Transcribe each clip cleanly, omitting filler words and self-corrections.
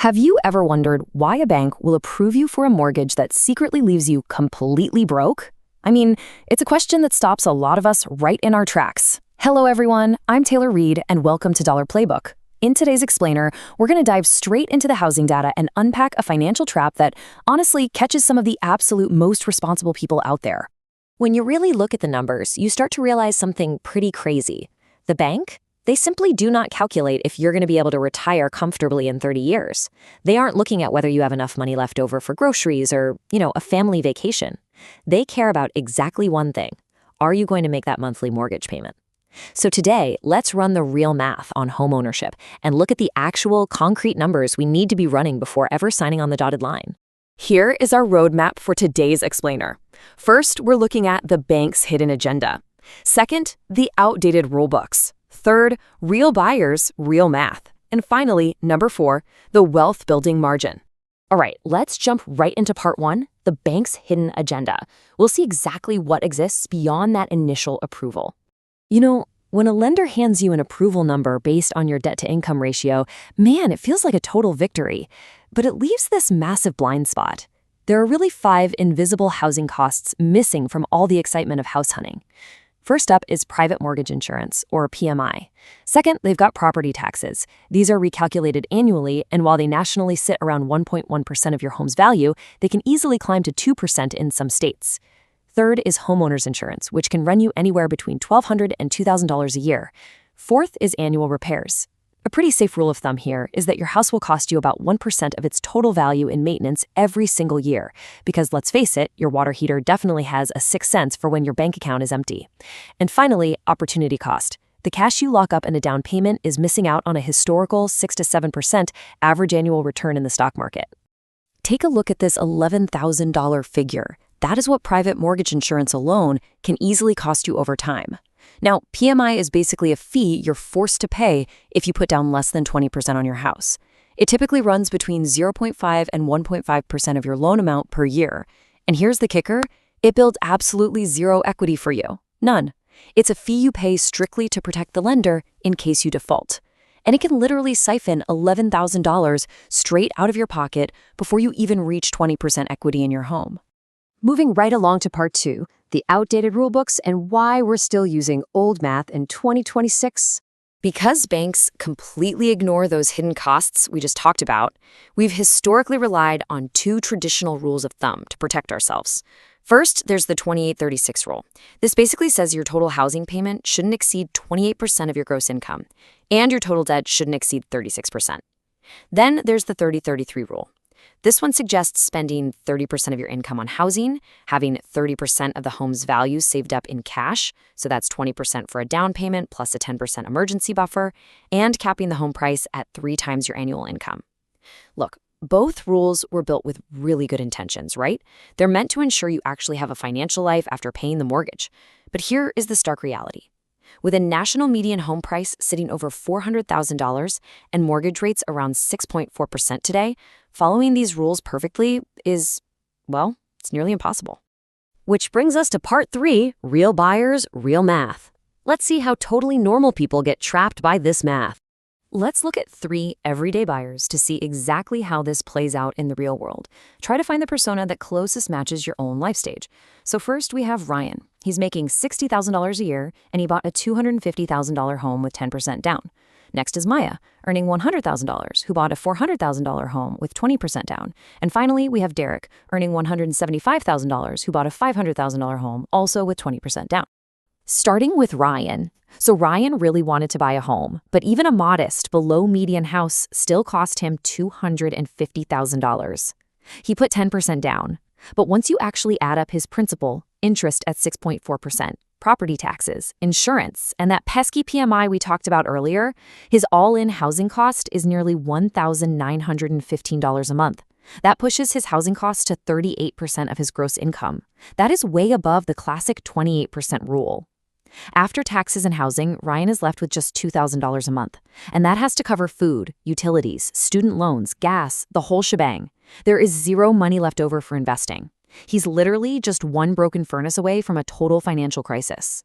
Have you ever wondered why a bank will approve you for a mortgage that secretly leaves you completely broke? I mean, it's a question that stops a lot of us right in our tracks. Hello everyone, I'm Taylor Reed and welcome to Dollar Playbook. In today's explainer, we're going to dive straight into the housing data and unpack a financial trap that honestly catches some of the absolute most responsible people out there. When you really look at the numbers, you start to realize something pretty crazy. The bank? They simply do not calculate if you're going to be able to retire comfortably in 30 years. They aren't looking at whether you have enough money left over for groceries or, a family vacation. They care about exactly one thing. Are you going to make that monthly mortgage payment? So today, let's run the real math on homeownership and look at the actual concrete numbers we need to be running before ever signing on the dotted line. Here is our roadmap for today's explainer. First, we're looking at the bank's hidden agenda. Second, the outdated rulebooks. Third, real buyers, real math. And finally, number 4, the wealth building margin. All right, let's jump right into part 1, the bank's hidden agenda. We'll see exactly what exists beyond that initial approval. When a lender hands you an approval number based on your debt-to-income ratio, man, it feels like a total victory. But it leaves this massive blind spot. There are really 5 invisible housing costs missing from all the excitement of house hunting. First up is private mortgage insurance, or PMI. Second, they've got property taxes. These are recalculated annually, and while they nationally sit around 1.1% of your home's value, they can easily climb to 2% in some states. Third is homeowners insurance, which can run you anywhere between $1,200 and $2,000 a year. Fourth is annual repairs. A pretty safe rule of thumb here is that your house will cost you about 1% of its total value in maintenance every single year, because let's face it, your water heater definitely has a 6 cents for when your bank account is empty. And finally, opportunity cost. The cash you lock up in a down payment is missing out on a historical 6 to 7% average annual return in the stock market. Take a look at this $11,000 figure. That is what private mortgage insurance alone can easily cost you over time. Now, PMI is basically a fee you're forced to pay if you put down less than 20% on your house. It typically runs between 0.5 and 1.5% of your loan amount per year. And here's the kicker, it builds absolutely zero equity for you. None. It's a fee you pay strictly to protect the lender in case you default. And it can literally siphon $11,000 straight out of your pocket before you even reach 20% equity in your home. Moving right along to part 2, the outdated rulebooks and why we're still using old math in 2026. Because banks completely ignore those hidden costs we just talked about, we've historically relied on 2 traditional rules of thumb to protect ourselves. First, there's the 28-36 rule. This basically says your total housing payment shouldn't exceed 28% of your gross income, and your total debt shouldn't exceed 36%. Then there's the 30-33 rule. This one suggests spending 30% of your income on housing, having 30% of the home's value saved up in cash, so that's 20% for a down payment plus a 10% emergency buffer, and capping the home price at 3 times your annual income. Look, both rules were built with really good intentions, right? They're meant to ensure you actually have a financial life after paying the mortgage. But here is the stark reality. With a national median home price sitting over $400,000 and mortgage rates around 6.4% today, following these rules perfectly is, it's nearly impossible. Which brings us to part 3, real buyers, real math. Let's see how totally normal people get trapped by this math. Let's look at 3 everyday buyers to see exactly how this plays out in the real world. Try to find the persona that closest matches your own life stage. So first we have Ryan. He's making $60,000 a year, and he bought a $250,000 home with 10% down. Next is Maya, earning $100,000, who bought a $400,000 home with 20% down. And finally, we have Derek, earning $175,000, who bought a $500,000 home, also with 20% down. Starting with Ryan. So Ryan really wanted to buy a home, but even a modest, below-median house still cost him $250,000. He put 10% down. But once you actually add up his principal, interest at 6.4%, property taxes, insurance, and that pesky PMI we talked about earlier, his all-in housing cost is nearly $1,915 a month. That pushes his housing cost to 38% of his gross income. That is way above the classic 28% rule. After taxes and housing, Ryan is left with just $2,000 a month. And that has to cover food, utilities, student loans, gas, the whole shebang. There is zero money left over for investing. He's literally just one broken furnace away from a total financial crisis.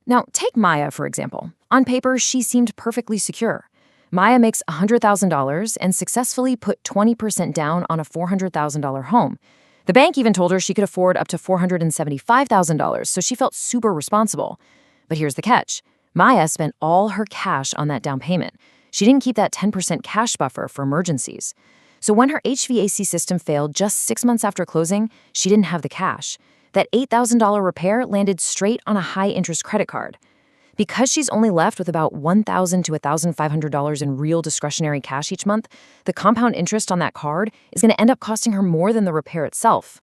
Now, take Maya, for example. On paper, she seemed perfectly secure. Maya makes $100,000 and successfully put 20% down on a $400,000 home. The bank even told her she could afford up to $475,000, so she felt super responsible. But here's the catch. Maya spent all her cash on that down payment. She didn't keep that 10% cash buffer for emergencies. So when her HVAC system failed just 6 months after closing, she didn't have the cash. That $8,000 repair landed straight on a high-interest credit card. Because she's only left with about $1,000 to $1,500 in real discretionary cash each month, the compound interest on that card is going to end up costing her more than the repair itself.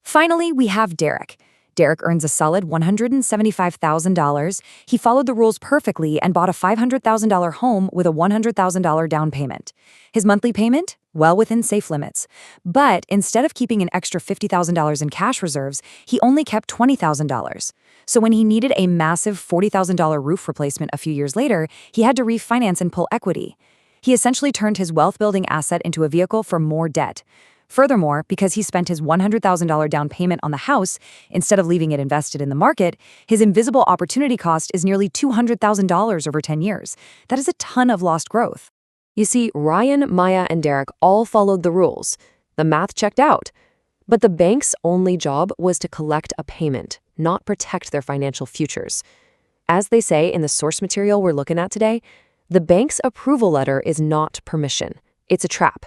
Finally, we have Derek. Derek earns a solid $175,000. He followed the rules perfectly and bought a $500,000 home with a $100,000 down payment. His monthly payment? Well within safe limits. But instead of keeping an extra $50,000 in cash reserves, he only kept $20,000. So when he needed a massive $40,000 roof replacement a few years later, he had to refinance and pull equity. He essentially turned his wealth-building asset into a vehicle for more debt. Furthermore, because he spent his $100,000 down payment on the house instead of leaving it invested in the market, his invisible opportunity cost is nearly $200,000 over 10 years. That is a ton of lost growth. You see, Ryan, Maya, and Derek all followed the rules. The math checked out. But the bank's only job was to collect a payment, not protect their financial futures. As they say in the source material we're looking at today, the bank's approval letter is not permission. It's a trap.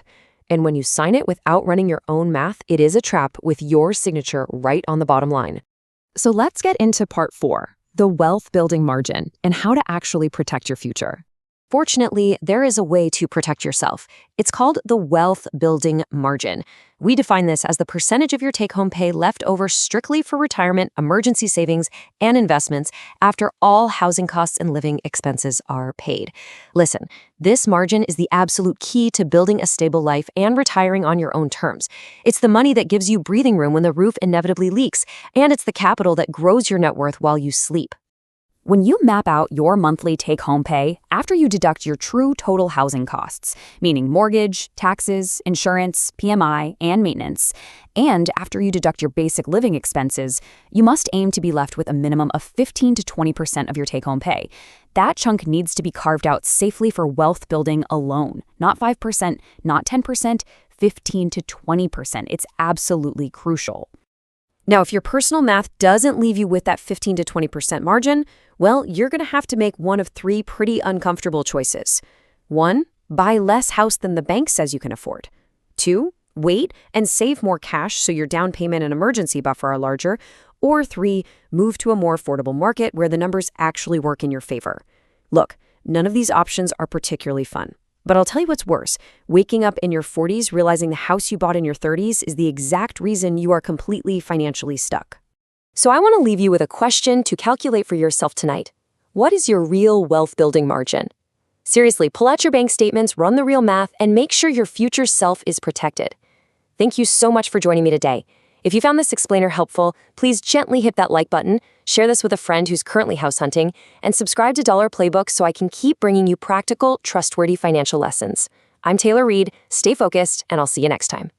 And when you sign it without running your own math, it is a trap with your signature right on the bottom line. So let's get into part 4, the wealth building margin and how to actually protect your future. Fortunately, there is a way to protect yourself. It's called the wealth building margin. We define this as the percentage of your take-home pay left over strictly for retirement, emergency savings, and investments after all housing costs and living expenses are paid. Listen, this margin is the absolute key to building a stable life and retiring on your own terms. It's the money that gives you breathing room when the roof inevitably leaks, and it's the capital that grows your net worth while you sleep. When you map out your monthly take-home pay after you deduct your true total housing costs, meaning mortgage, taxes, insurance, PMI, and maintenance, and after you deduct your basic living expenses, you must aim to be left with a minimum of 15 to 20% of your take-home pay. That chunk needs to be carved out safely for wealth building alone, not 5%, not 10%, 15 to 20%. It's absolutely crucial. Now, if your personal math doesn't leave you with that 15 to 20% margin, well, you're going to have to make one of 3 pretty uncomfortable choices. 1, buy less house than the bank says you can afford. 2, wait and save more cash so your down payment and emergency buffer are larger. Or 3, move to a more affordable market where the numbers actually work in your favor. Look, none of these options are particularly fun. But I'll tell you what's worse, waking up in your 40s realizing the house you bought in your 30s is the exact reason you are completely financially stuck. So I want to leave you with a question to calculate for yourself tonight. What is your real wealth building margin? Seriously, pull out your bank statements, run the real math, and make sure your future self is protected. Thank you so much for joining me today. If you found this explainer helpful, please gently hit that like button, share this with a friend who's currently house hunting, and subscribe to Dollar Playbook so I can keep bringing you practical, trustworthy financial lessons. I'm Taylor Reed, stay focused, and I'll see you next time.